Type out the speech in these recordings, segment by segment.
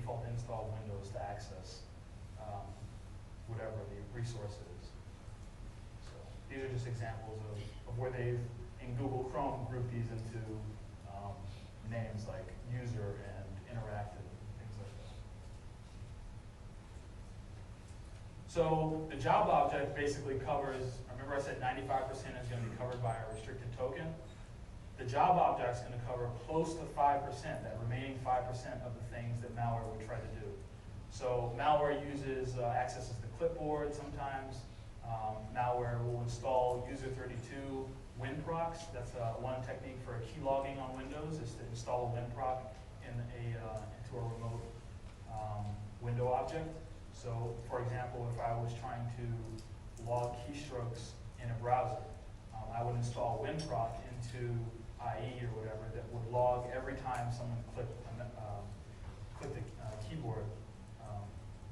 default installed windows to access whatever the resource is. So these are just examples of where they've, in Google Chrome, grouped these into names like user and interactive, things like that. So the job object basically covers, remember I said 95% is going to be covered by a restricted token. The job object is going to cover close to 5%, that remaining 5% of the things that malware would try to do. So malware uses, accesses the clipboard sometimes. Malware will install user32 WinProcs. That's one technique for keylogging on Windows, is to install a WinProc into a remote window object. So for example, if I was trying to log keystrokes in a browser, I would install WinProc into IE or whatever that would log every time someone clicked the keyboard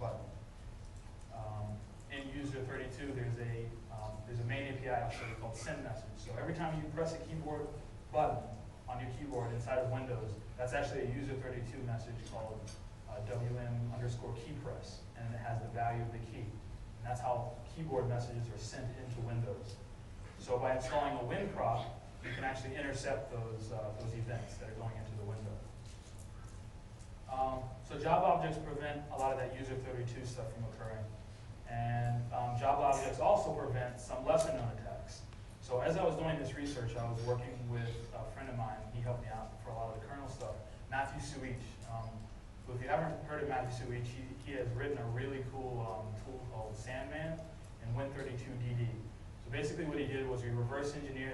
button. In user32, there's a main API I'll show you called SyScan'10. So every time you press a keyboard button on your keyboard inside of Windows, that's actually a user32 message called WM_keypress, and it has the value of the key. And that's how keyboard messages are sent into Windows. So by installing a WinProc, you can actually intercept those events that are going into the window. So job objects prevent a lot of that user32 stuff from occurring. And job objects also prevent some lesser known attacks. So as I was doing this research, I was working with a friend of mine. He helped me out for a lot of the kernel stuff, Matthew Suich. So if you haven't heard of Matthew Suich, he has written a really cool tool called SandMan and Win32DD. So basically what he did was he reverse engineered